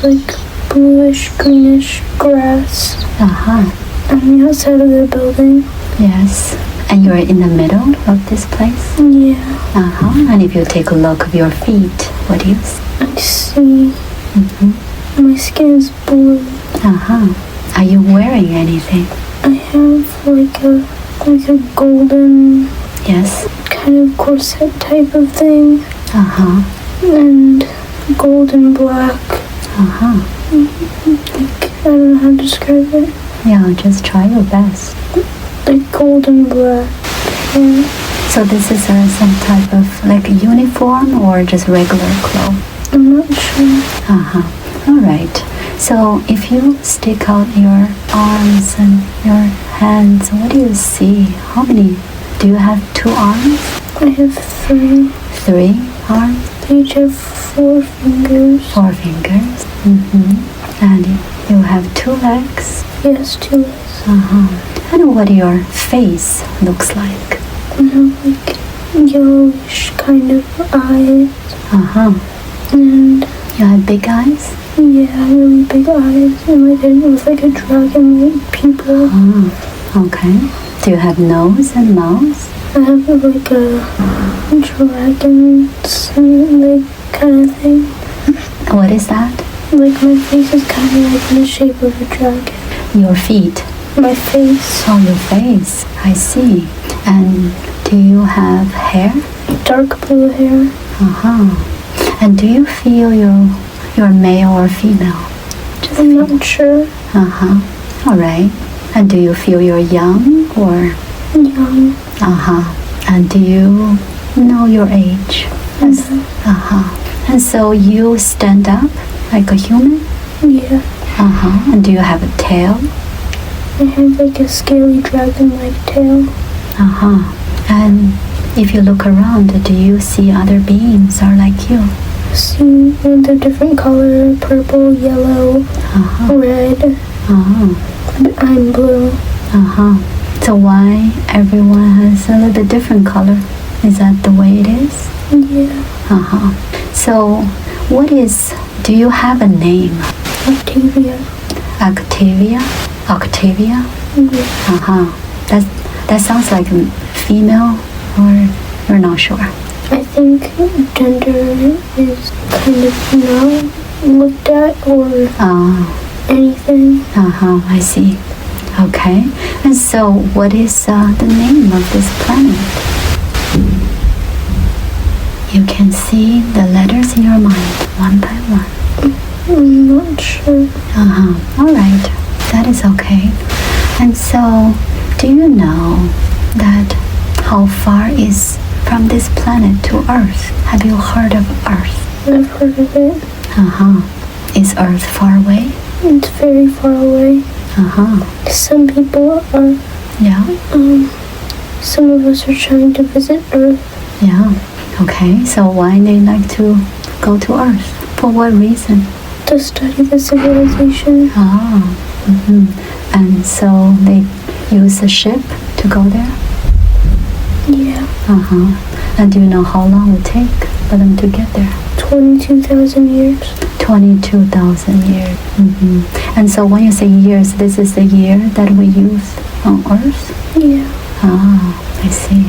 there's like bluish, greenish grass on the outside of the building. Yes. And you're in the middle of this place? Yeah. And if you take a look at your feet, what do you see? I see my skin is blue. Are you wearing anything? I have like a golden kind of corset type of thing. And gold and black. Like, I don't know how to describe it. Yeah, just try your best. Like gold and black. Yeah. So this is some type of like uniform or just regular clothes? I'm not sure. All right. So if you stick out your arms and your hands, what do you see? How many? Do you have 2 arms? I have 3. 3 arms? They each have 4 fingers. 4 fingers. And you have 2 legs? Yes, 2 legs. And what your face looks like? I have like yellowish kind of eyes. And you have big eyes? Yeah, really big eyes. And like with like a dragon-like pupil. Okay. Do you have nose and mouth? I have like a dragon like kind of thing. What is that? Like my face is kind of like in the shape of a dragon. Your feet? My face. Oh, your face. I see. And do you have hair? Dark blue hair. And do you feel you're male or female? I'm not sure. All right. And do you feel you're young or? Young. And do you know your age? Yes. And so you stand up like a human? Yeah. And do you have a tail? I have like a scaly dragon-like tail. And if you look around, do you see other beings are like you? See, they're different color, purple, yellow, red. I'm blue. So why everyone has a little bit different color? Is that the way it is? Yeah. So what is, do you have a name? Octavia. Octavia? Yeah. That sounds like female, or you're not sure? I think gender is kind of not looked at or anything. I see. Okay. And so what is the name of this planet? You can see the letters in your mind one by one. I'm not sure. All right. That is okay. And so do you know that how far is from this planet to Earth? Have you heard of Earth? I've heard of it. Is Earth far away? It's very far away. Some people are. Yeah. Some of us are trying to visit Earth. Yeah. Okay. So why they like to go to Earth? For what reason? To study the civilization. And so they use a ship to go there? Yeah. And do you know how long it would take for them to get there? 22,000 years. 22,000 years. And so when you say years, this is the year that we use on Earth? Yeah. I see.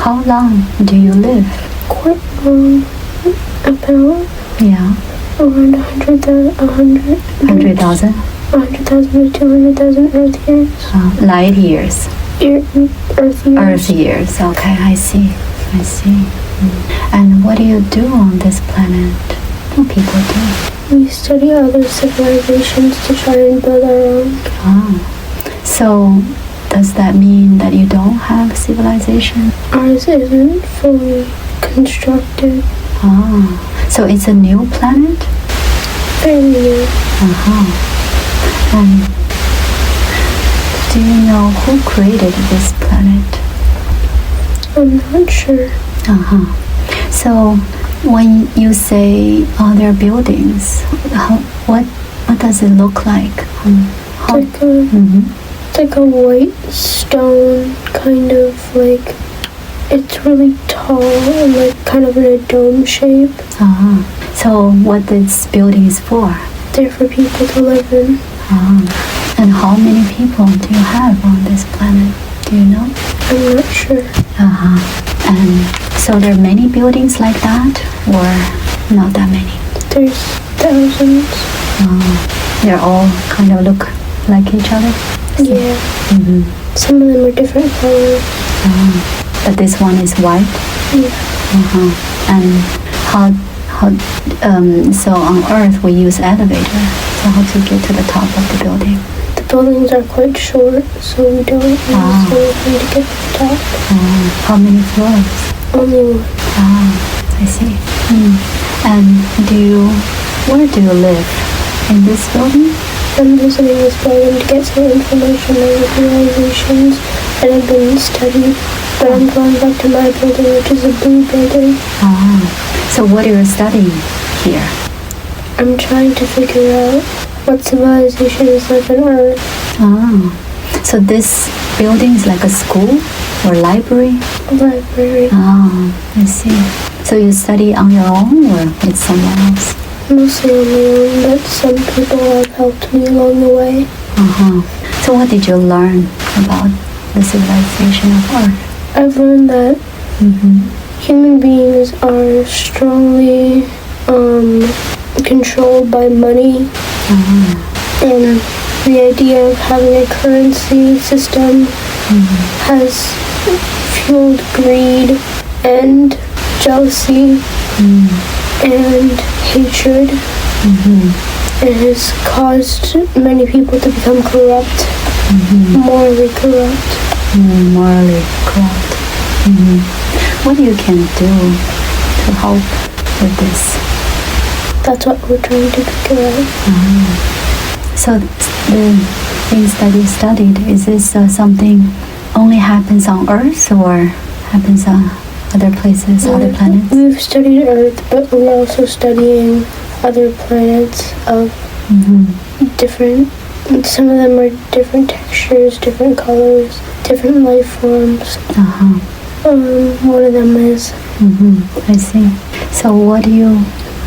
How long do you live? Quite long. About around 100,000? 100,000 to 200,000 Earth years. Light years. Earth years. Earth years. Okay, I see. And what do you do on this planet? What do people do? We study other civilizations to try and build our own. So does that mean that you don't have civilization? Ours isn't fully constructed. So it's a new planet? Very new. And do you know who created this planet? I'm not sure. So when you say there are buildings, what does it look like? It's like a white stone, kind of like, it's really tall and like kind of in a dome shape. So what this building is for? They're for people to live in. And how many people do you have on this planet? Do you know? I'm not sure. And so there are many buildings like that, or not that many? There's thousands. They're all kind of look like each other? Yeah. Some of them are different colors. But this one is white? Yeah. And how so on Earth we use elevator. So how to get to the top of the building? The buildings are quite short, so we don't use anything to get to the top. How many floors? Only one. I see. And where do you live? In this building? I'm visiting this building to get some information on the realizations that have been studied. But I'm going back to my building, which is a blue building. So what are you studying here? I'm trying to figure out what civilization is like on Earth. So this building is like a school or library? A library. I see. So you study on your own or with someone else? Mostly on my own, but some people have helped me along the way. So what did you learn about the civilization of Earth? I've learned that human beings are strongly controlled by money. And the idea of having a currency system has fueled greed and jealousy and hatred. It has caused many people to become corrupt, morally corrupt. What you can do to help with this? That's what we're trying to figure out. So the things that you studied, is this something only happens on Earth or happens on other places, other planets? We've studied Earth, but we're also studying other planets of different. Some of them are different textures, different colors, different life forms. One of them is. I see. So what do you?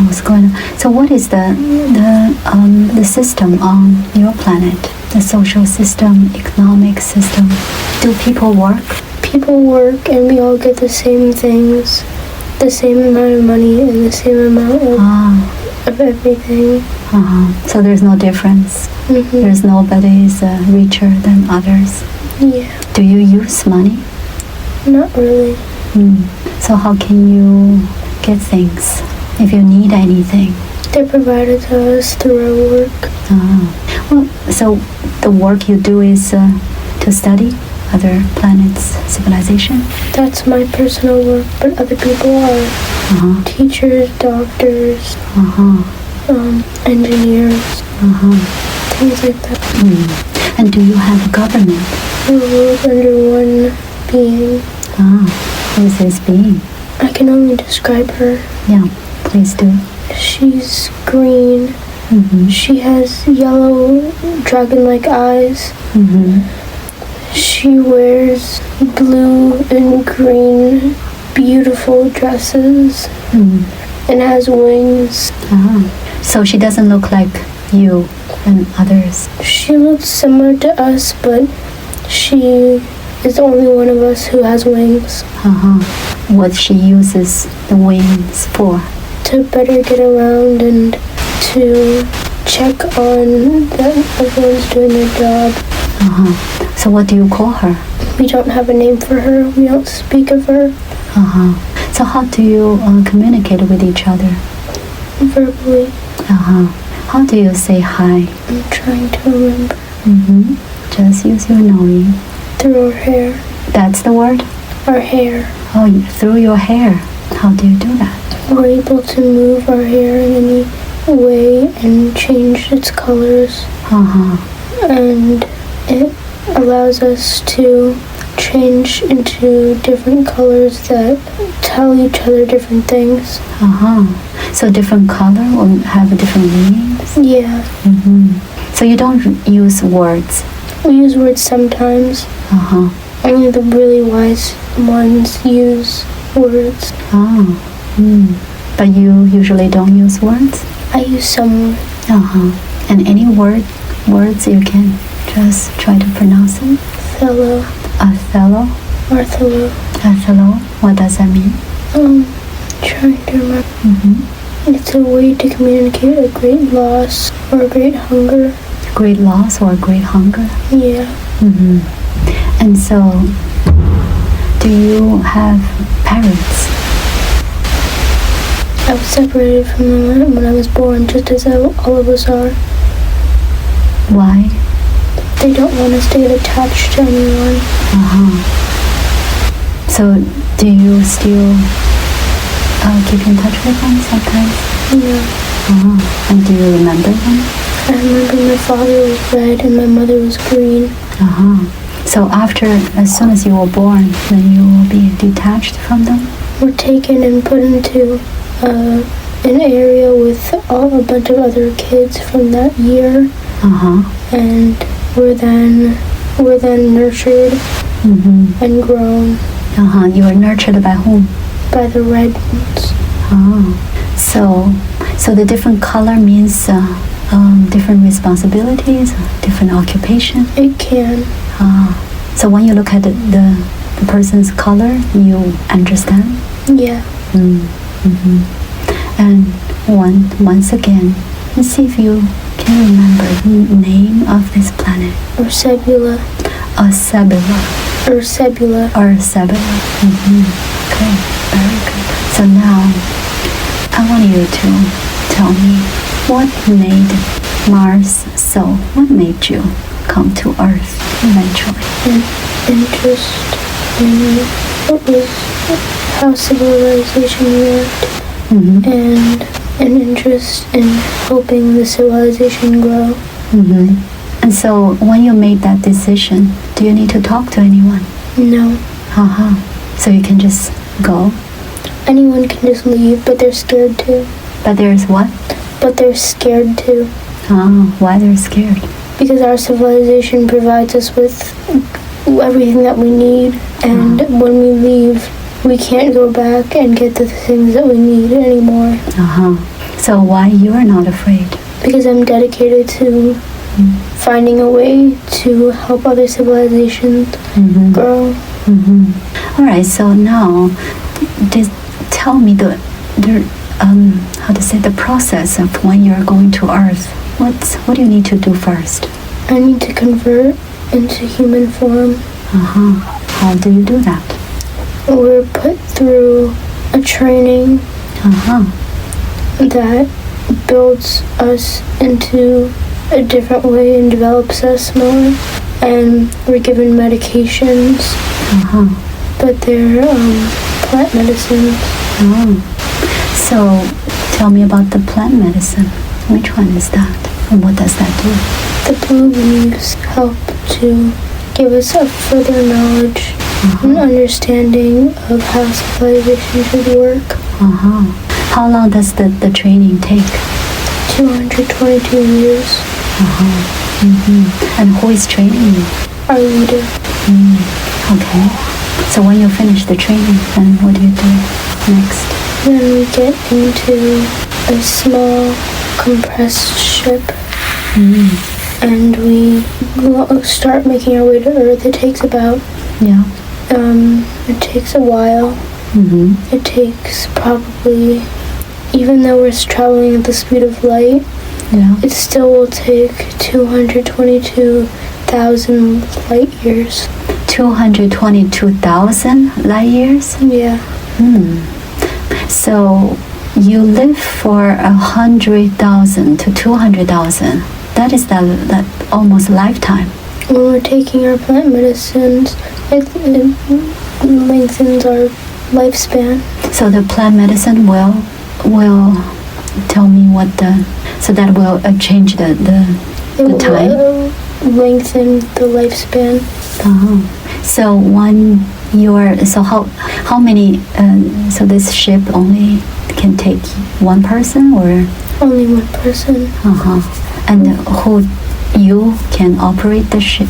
What's going on? So what is the system on your planet? The social system, economic system. Do people work? People work, and we all get the same things, the same amount of money, and the same amount of everything. So there's no difference. There's nobody's richer than others. Yeah. Do you use money? Not really. So how can you get things if you need anything? They're provided to us through our work. Well, so the work you do is to study other planets' civilization? That's my personal work, but other people are teachers, doctors, engineers, things like that. And do you have a government? We're ruled under one being. Who is this being? I can only describe her. Yeah, please do. She's green. She has yellow dragon-like eyes. She wears blue and green beautiful dresses and has wings. So she doesn't look like you and others? She looks similar to us, but she is the only one of us who has wings. What she uses the wings for? To better get around and to check on that everyone's doing their job. So what do you call her? We don't have a name for her. We don't speak of her. So how do you communicate with each other? Verbally. How do you say hi? I'm trying to remember. Just use your knowing. Through our hair. That's the word? Our hair. Oh, through your hair. How do you do that? We're able to move our hair in any way and change its colors. And it allows us to change into different colors that tell each other different things. So different color will have different meanings? Yeah. So you don't use words? We use words sometimes. Only the really wise ones use words. But you usually don't use words? I use some words. And any words you can just try to pronounce it. Othello. Othello. Othello. Othello. What does that mean? Trying to remember. It's a way to communicate a great loss or a great hunger. Great loss or great hunger? Yeah. And so, do you have parents? I was separated from them when I was born, just as all of us are. Why? They don't want us to get attached to anyone. So, do you still keep in touch with them sometimes? Yeah. And do you remember them? I remember my father was red and my mother was green. So as soon as you were born, then you will be detached from them? We're taken and put into an area with a bunch of other kids from that year. And we're then nurtured and grown. You were nurtured by whom? By the red ones. So the different color means different responsibilities, different occupation? It can. So when you look at the person's color, you understand? Yeah. And once again, let's see if you can remember the name of this planet. Ursebula. Ursebula. Ursebula. Ursebula. Okay, very good. So now, I want you to tell me what made Mars so? What made you come to Earth eventually? An interest in how civilization worked. And an interest in helping the civilization grow. And so when you made that decision, do you need to talk to anyone? No. So you can just go? Anyone can just leave, but they're scared to. But there's what? But they're scared to. Why they're scared? Because our civilization provides us with everything that we need, and when we leave, we can't go back and get the things that we need anymore. So why you are not afraid? Because I'm dedicated to finding a way to help other civilizations grow. All right. So now, tell me the process of when you're going to Earth. What do you need to do first? I need to convert into human form. How do you do that? We're put through a training that builds us into a different way and develops us more. And we're given medications, but they're plant medicines. So tell me about the plant medicine. Which one is that? And what does that do? The blue leaves help to give us a further knowledge and understanding of how civilization should work. How long does the training take? 222 years. And who is training you? Our leader. Okay. So when you finish the training, then what do you do next? Then we get into a small compressed ship. And we start making our way to Earth. It takes about it takes a while. It takes probably, even though we're traveling at the speed of light, it still will take 222,000 light years. 222,000 light years? Yeah. So you live for 100,000 to 200,000. That is that almost lifetime. When we're taking our plant medicines, it lengthens our lifespan. So the plant medicine will tell me what so that will change the time. Lengthen the lifespan. So when how many? So this ship only can take one person, or only one person? And who you can operate the ship?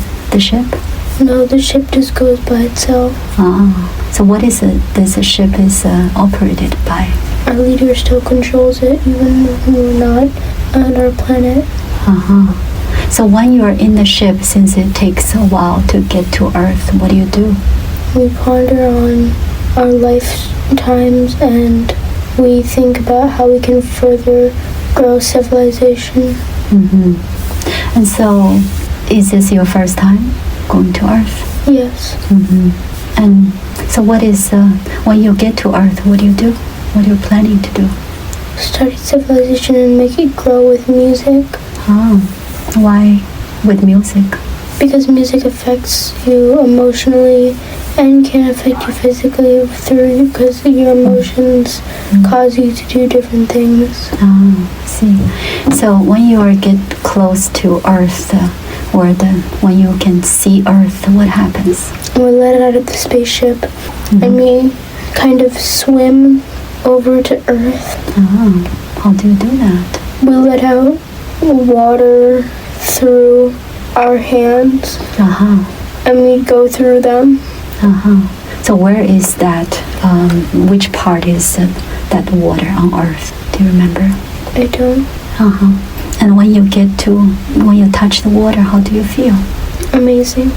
No, the ship just goes by itself. So what is it? This ship is operated by? our leader still controls it, even when we're not on our planet. So when you are in the ship, since it takes a while to get to Earth, what do? We ponder on our lifetimes and we think about how we can further grow civilization. And so, is this your first time going to Earth? Yes. And so what is, when you get to Earth, what do? What are you planning to do? Study civilization and make it grow with music. Why with music? Because music affects you emotionally and can affect you physically because your emotions cause you to do different things. I see. So when you get close to Earth, when you can see Earth, what happens? We're let out of the spaceship and we kind of swim over to Earth. How do you do that? We let out water through our hands and we go through them. So where is that? Which part is that water on Earth? Do you remember? I don't. And when you touch the water, how do you feel? Amazing.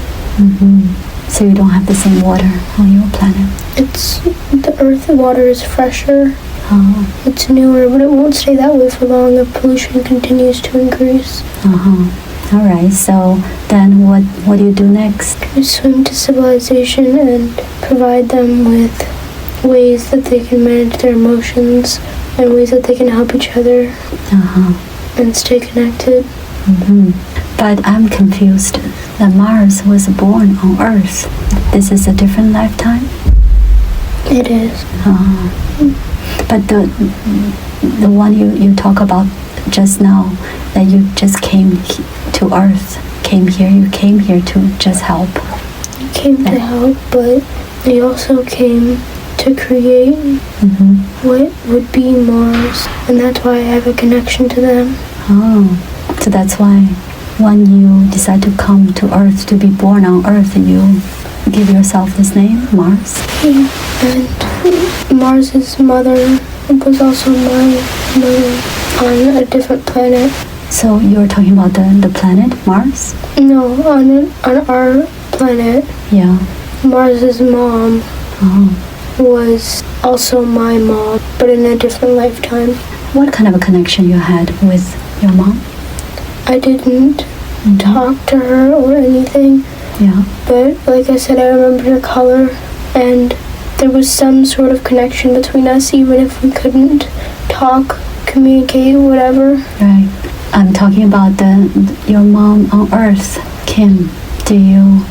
So you don't have the same water on your planet? The Earth water is fresher. It's newer, but it won't stay that way for long if pollution continues to increase. All right, so then what do you do next? We swim to civilization and provide them with ways that they can manage their emotions and ways that they can help each other and stay connected. But I'm confused. That Mars was born on Earth. This is a different lifetime? It is. But the one you talk about just now, that you just came to Earth, you came here to just help. You came to help, but you also came to create what would be Mars, and that's why I have a connection to them. So that's why when you decide to come to Earth, to be born on Earth, you give yourself this name, Mars? And Mars's mother was also my mother on a different planet. So you're talking about the planet Mars? No, on our planet. Yeah. Mars's mom was also my mom, but in a different lifetime. What kind of a connection you had with your mom? I didn't talk to her or anything. Yeah. But like I said, I remember her color, and there was some sort of connection between us, even if we couldn't talk, communicate, whatever. Right. I'm talking about your mom on Earth, Kim. Do you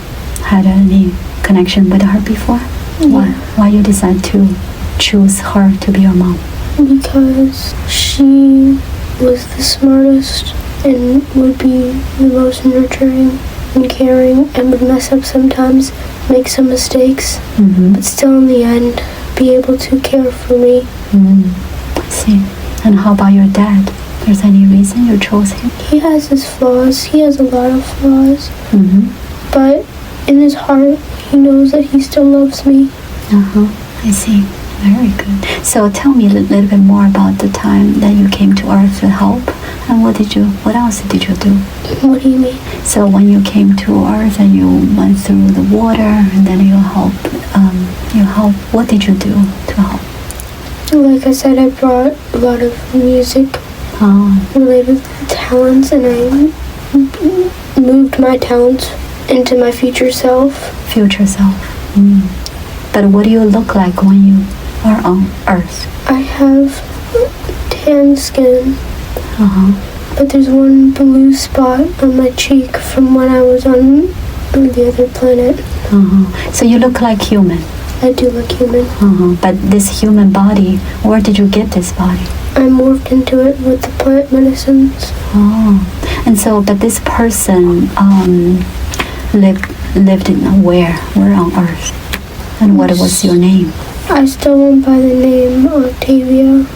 had any connection with her before? Yeah. Why you decide to choose her to be your mom? Because she was the smartest and would be the most nurturing and caring and would mess up sometimes, make some mistakes, but still in the end be able to care for me. I see. And how about your dad? There's any reason you chose him? He has his flaws. He has a lot of flaws. But in his heart, he knows that he still loves me. I see. Very good. So tell me a little bit more about the time that you came to Earth to help, and what else did you do? What do you mean? So when you came to Earth and you went through the water, and then you helped. What did you do to help? Like I said, I brought a lot of music related talents, and I moved my talents into my future self. Future self. But what do you look like when you are on Earth? I have tan skin, but there's one blue spot on my cheek from when I was on the other planet. So you look like human. I do look human. But this human body, where did you get this body? I morphed into it with the plant medicines. And so, but this person lived in where on Earth? And what was your name? I still went by the name Octavia.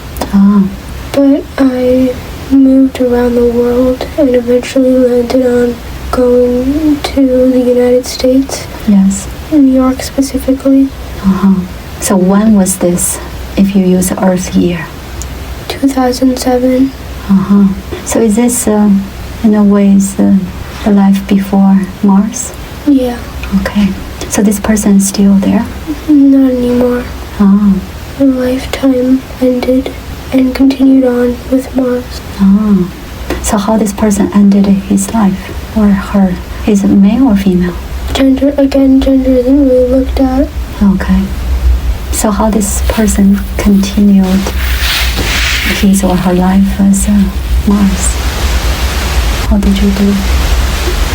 But I moved around the world and eventually landed on going to the United States. Yes. In New York specifically. So when was this, if you use Earth year? 2007. So is this, in a way, the life before Mars? Yeah. Okay. So this person is still there? Not anymore. Oh. The lifetime ended and continued on with Mars. Oh. So how this person ended his life, or her? Is it male or female? Gender isn't really looked at. Okay. So how this person continued his or her life as Mars? How did you do?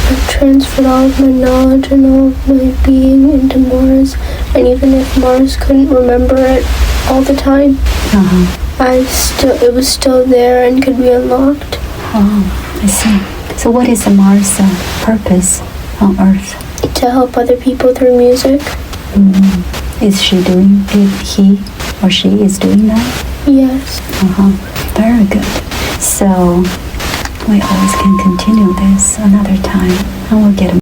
I've transferred all of my knowledge and all of my being into Mars, and even if Mars couldn't remember it all the time, it was still there and could be unlocked. Oh, I see. So what is the Mars purpose on Earth? To help other people through music. Is she doing it? He or she is doing that? Yes. Very good. So we always can continue this another time, and we'll get